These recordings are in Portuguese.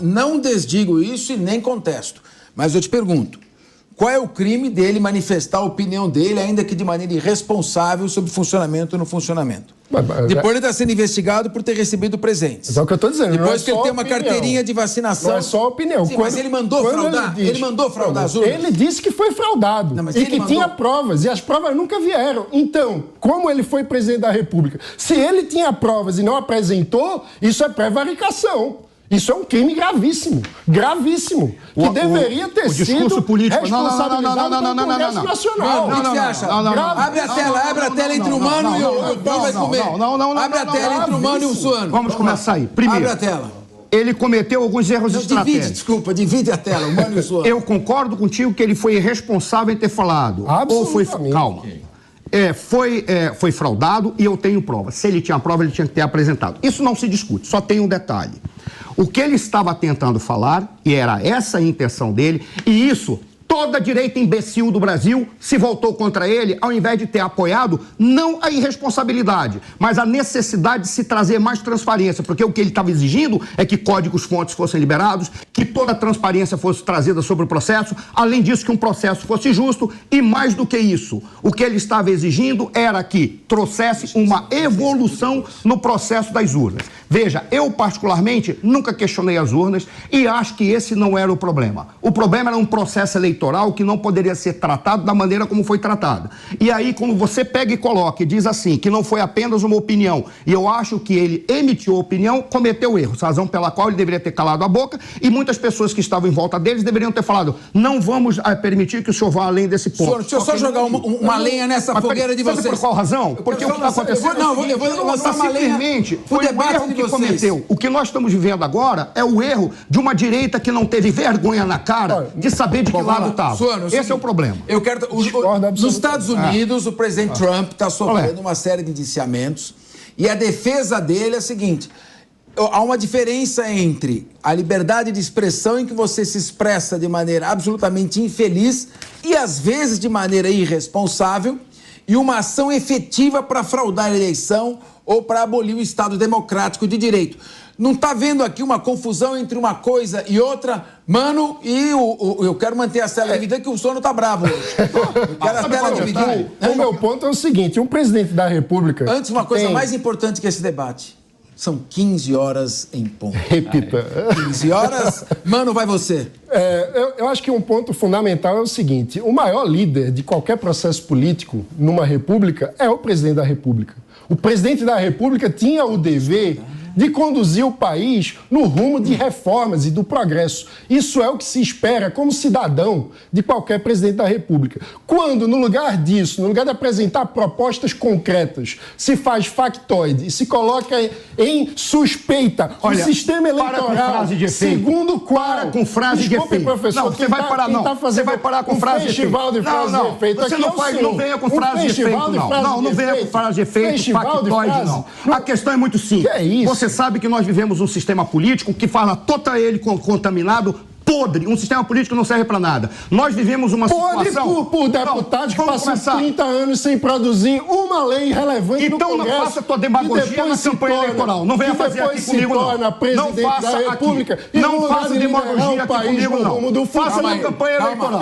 Não desdigo isso e nem contesto. Mas eu te pergunto, qual é o crime dele manifestar a opinião dele, ainda que de maneira irresponsável, sobre funcionamento ou não funcionamento? Depois ele está sendo investigado por ter recebido presentes. É o que eu estou dizendo. Depois que ele tem uma carteirinha de vacinação. Não é só opinião. Sim, mas ele mandou fraudar? Ele mandou fraudar as urnas? Ele disse que foi fraudado. Não, e que tinha provas. E as provas nunca vieram. Então, como ele foi presidente da República? Se ele tinha provas e não apresentou, isso é prevaricação. Isso é um crime gravíssimo. Gravíssimo. Que deveria ter sido responsabilizado pelo Congresso Nacional. O que você acha? Abre a tela entre o Mano e o pão vai comer. Abre a tela entre o Mano e o Suano. Vamos começar aí. Primeiro, abre a tela. Ele cometeu alguns erros estratégicos. Divide a tela, o Mano e o Suano. Eu concordo contigo que ele foi irresponsável em ter falado. Ou foi... Calma. Foi fraudado e eu tenho prova. Se ele tinha prova, ele tinha que ter apresentado. Isso não se discute, só tem um detalhe. O que ele estava tentando falar, e era essa a intenção dele, e isso, toda a direita imbecil do Brasil se voltou contra ele, ao invés de ter apoiado, não a irresponsabilidade, mas a necessidade de se trazer mais transparência, porque o que ele estava exigindo é que códigos-fontes fossem liberados, que toda a transparência fosse trazida sobre o processo, além disso que um processo fosse justo, e mais do que isso, o que ele estava exigindo era que trouxesse uma evolução no processo das urnas. Veja, eu particularmente nunca questionei as urnas e acho que esse não era o problema. O problema era um processo eleitoral que não poderia ser tratado da maneira como foi tratado. E aí, quando você pega e coloca e diz assim, que não foi apenas uma opinião, e eu acho que ele emitiu a opinião, cometeu erros, razão pela qual ele deveria ter calado a boca, e muitas pessoas que estavam em volta deles deveriam ter falado, não vamos permitir que o senhor vá além desse ponto. Senhor, deixa eu só jogar uma lenha nessa fogueira de vocês. Sabe por qual razão? Porque o que está acontecendo... Não, eu vou lançar uma lenha pro debate de cometeu. O que nós estamos vivendo agora é o erro de uma direita que não teve vergonha na cara de saber de que lado estava. Esse é o problema. Eu quero... Nos Estados Unidos, o presidente Trump está sofrendo uma série de indiciamentos e a defesa dele é a seguinte: há uma diferença entre a liberdade de expressão em que você se expressa de maneira absolutamente infeliz e às vezes de maneira irresponsável e uma ação efetiva para fraudar a eleição ou para abolir o Estado democrático de direito. Não está vendo aqui uma confusão entre uma coisa e outra? Mano, e eu quero manter a tela dividida, que o sono está bravo hoje. Eu quero a tela dividida. O meu ponto é o seguinte, um presidente da República... Antes, uma coisa mais importante que esse debate. São 15 horas em ponto. Repita. 15 horas. Mano, vai você. Eu acho que um ponto fundamental é o seguinte, o maior líder de qualquer processo político numa república é o presidente da República. O presidente da República tinha o dever de conduzir o país no rumo de reformas e do progresso. Isso é o que se espera como cidadão de qualquer presidente da República. Quando, no lugar disso, no lugar de apresentar propostas concretas, se faz factoide e se coloca em suspeita o sistema eleitoral, segundo qual... Para com frase de efeito. Professor, não, você vai parar, não. Você vai parar com frase de efeito. Festival de frase de efeito. Você não venha com frase de efeito, não. Não venha com frase de efeito, factoide, não. A questão é muito simples. Que é isso? Você sabe que nós vivemos um sistema político que fala todo ele contaminado, podre. Um sistema político não serve para nada. Nós vivemos uma situação... por deputados que passam 30 anos sem produzir uma lei relevante no Congresso. Então não faça tua demagogia na campanha eleitoral. Não venha fazer aqui comigo, não. Não faça aqui. Não faça demagogia aqui comigo, não. Faça na campanha eleitoral.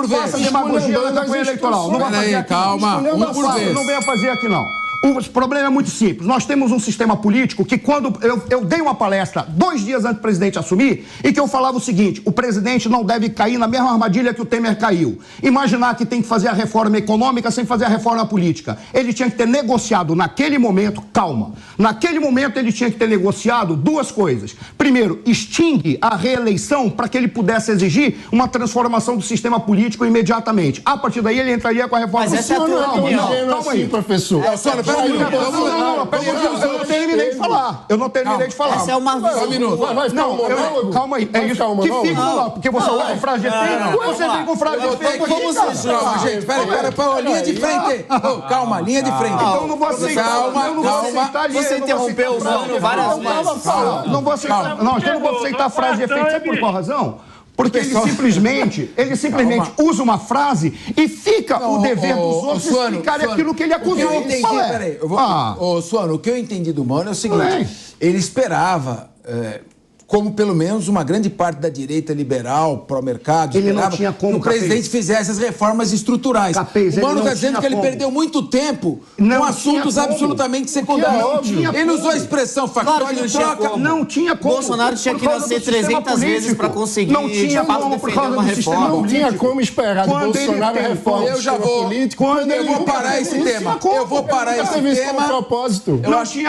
Faça demagogia na campanha eleitoral. Não vai fazer aqui. Calma, por vez. Não venha fazer aqui, não. O problema é muito simples. Nós temos um sistema político que quando eu dei uma palestra 2 dias antes do presidente assumir e que eu falava o seguinte, o presidente não deve cair na mesma armadilha que o Temer caiu. Imaginar que tem que fazer a reforma econômica sem fazer a reforma política. Ele tinha que ter negociado naquele momento, calma, naquele momento ele tinha que ter negociado 2 coisas. Primeiro, extingue a reeleição para que ele pudesse exigir uma transformação do sistema político imediatamente. A partir daí ele entraria com a reforma política. Mas essa é a tua opinião. Calma aí, professor. Eu não terminei de falar. Eu não terminei de falar. Essa é uma visão. Um minuto. Calma aí. É isso que fica lá. Porque você vai com frase de efeito. Você vem com frase de efeito. Calma, gente. Pera. Linha de frente. Calma, linha de frente. Então não vou aceitar. Calma. Você interrompeu o Mano várias vezes. Não vou aceitar. Não, eu não vou aceitar frase de efeito. Sabe por qual razão? Porque ele simplesmente usa uma frase e fica o dever dos outros explicarem aquilo que ele acusou. Eu entendi, peraí. Suano, o que eu entendi do Mano é o seguinte, ele esperava como pelo menos uma grande parte da direita liberal, pró-mercado, ele não tinha como, que o presidente fizesse as reformas estruturais. Capês, o Mano está dizendo que ele perdeu muito tempo com assuntos absolutamente secundários. Ele usou a expressão factóide, troca. Não tinha como. Bolsonaro tinha que nascer 300 vezes para conseguir. Não tinha como por causa do sistema político. Não tinha como esperar de Bolsonaro reforma. Eu já vou. Eu vou parar esse tema. Eu vou parar esse tema.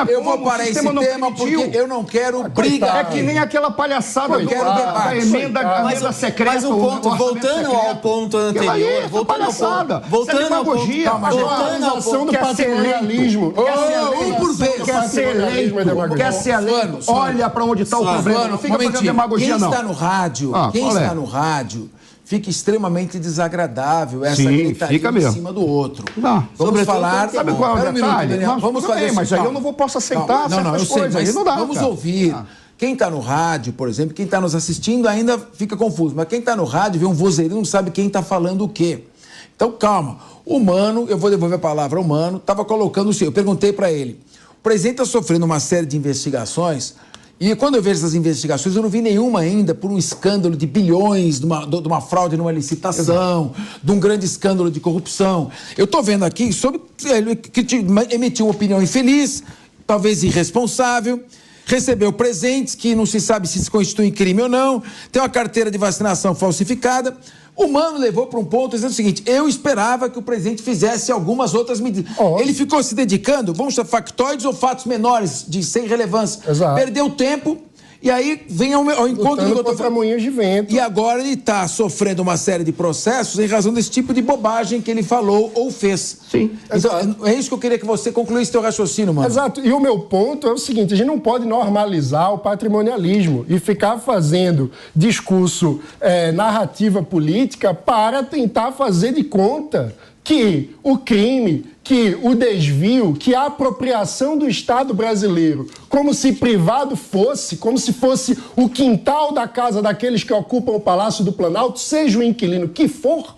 Eu vou parar esse tema porque eu não quero briga. É que nem aquela palhaçada da emenda secreta. Mas o ponto, voltando ao ponto anterior, voltando ao ponto do patrimonialismo. Por vez. Quer ser eleito. Olha para onde está o problema. Não fica fazendo demagogia, não. Quem está no rádio, fica extremamente desagradável essa gritaria em cima do outro. Vamos falar... Sabe qual é o detalhe? Vamos fazer mas aí eu não posso aceitar certas coisas. Aí não dá. Vamos ouvir. Quem está no rádio, por exemplo, quem está nos assistindo ainda fica confuso. Mas quem está no rádio vê um vozeirão, não sabe quem está falando o quê. Então, calma. O Mano, eu vou devolver a palavra ao Mano, estava colocando o seu. Eu perguntei para ele. O presidente está sofrendo uma série de investigações e quando eu vejo essas investigações, eu não vi nenhuma ainda por um escândalo de bilhões, de uma fraude numa licitação, de um grande escândalo de corrupção. Eu estou vendo aqui sobre... Ele emitiu uma opinião infeliz, talvez irresponsável, recebeu presentes que não se sabe se constituem crime ou não, tem uma carteira de vacinação falsificada. O Mano levou para um ponto dizendo o seguinte: eu esperava que o presidente fizesse algumas outras medidas. Ele ficou se dedicando, vamos chamar factóides ou fatos menores, sem relevância. Exato. Perdeu tempo. E aí vem ao encontro do doutor Moinhos de Vento. E agora ele está sofrendo uma série de processos em razão desse tipo de bobagem que ele falou ou fez. Sim. Então, é isso que eu queria que você concluísse seu raciocínio, Mano. Exato. E o meu ponto é o seguinte: a gente não pode normalizar o patrimonialismo e ficar fazendo discurso, narrativa política para tentar fazer de conta que o crime, que o desvio, que a apropriação do Estado brasileiro, como se privado fosse, como se fosse o quintal da casa daqueles que ocupam o Palácio do Planalto, seja o inquilino que for,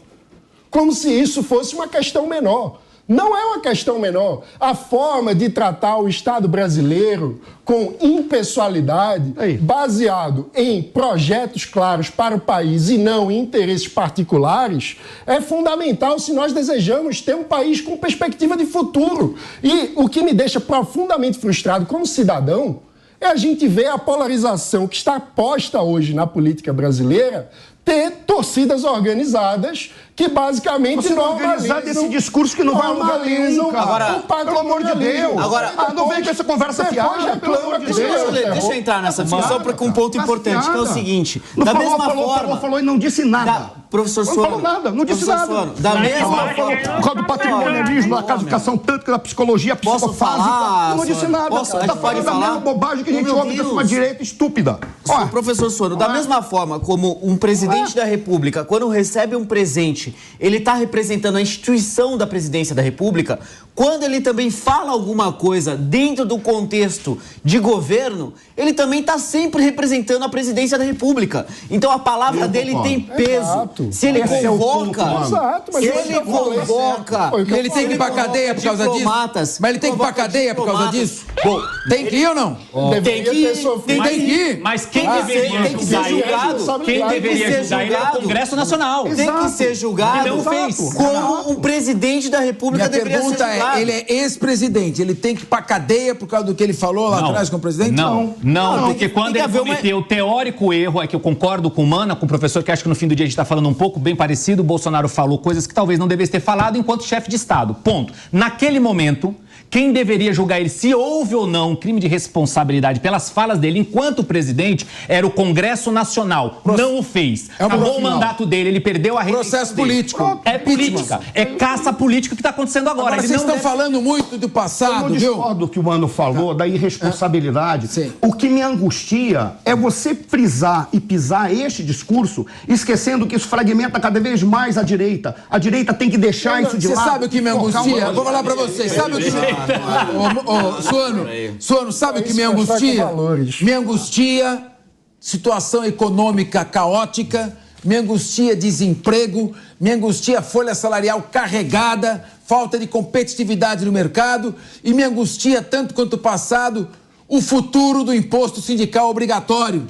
como se isso fosse uma questão menor. Não é uma questão menor. A forma de tratar o Estado brasileiro com impessoalidade, baseado em projetos claros para o país e não em interesses particulares, é fundamental se nós desejamos ter um país com perspectiva de futuro. E o que me deixa profundamente frustrado como cidadão é a gente ver a polarização que está posta hoje na política brasileira ter torcidas organizadas que basicamente normalizam esse discurso que não vai a lugar nenhum, Agora, pelo amor de Deus. Agora, não vem com essa conversa fiada, pelo amor de Deus. Deixa eu entrar nessa discussão com um ponto importante, que é o seguinte. Da mesma forma... Falou e não disse nada. Professor Suano. Não falou nada, não disse nada. Da mesma forma... Por causa do patrimonialismo, da casificação tântrica, da psicologia psicofásica. Não disse nada. Está falando da mesma bobagem que a gente ouve dessa direita estúpida. Professor Suano, da mesma forma como um presidente da República, quando recebe um presente, ele está representando a instituição da presidência da República, quando ele também fala alguma coisa dentro do contexto de governo, ele também está sempre representando a presidência da República. Então a palavra dele tem peso. Se ele convoca... Se ele convoca... Ele tem que ir pra cadeia por causa disso? Mas ele tem que ir pra cadeia por causa disso? Bom, tem que ir ou não? Tem que ir. Tem que ir. Mas quem deveria tem que ser julgado? Quem deveria julgar ele é o Congresso Nacional. Tem que ser julgado como um presidente da República deveria ser julgado. Minha pergunta é, ele é ex-presidente, ele tem que ir pra cadeia por causa do que ele falou lá atrás com o presidente? Não, porque quando ele cometeu o teórico erro, é que eu concordo com o Mana, com o professor, que acho que no fim do dia a gente está falando um pouco bem parecido, o Bolsonaro falou coisas que talvez não devesse ter falado enquanto chefe de Estado, ponto. Naquele momento, quem deveria julgar ele se houve ou não um crime de responsabilidade pelas falas dele enquanto presidente era o Congresso Nacional. Não o fez. Acabou o mandato dele, ele perdeu a reeleição. Processo político. É política. É caça política que está acontecendo agora. Agora vocês estão falando muito do passado, viu? Eu discordo do que o Mano falou, da irresponsabilidade. O que me angustia é você frisar e pisar este discurso, esquecendo que isso fragmenta cada vez mais a direita. A direita tem que deixar isso de lado. Você sabe o que me angustia? Eu vou falar pra vocês. Sabe o que... Suano, sabe o que me angustia? Me angustia situação econômica caótica, me angustia desemprego, me angustia folha salarial carregada, falta de competitividade no mercado e me angustia, tanto quanto o passado, o futuro do imposto sindical obrigatório.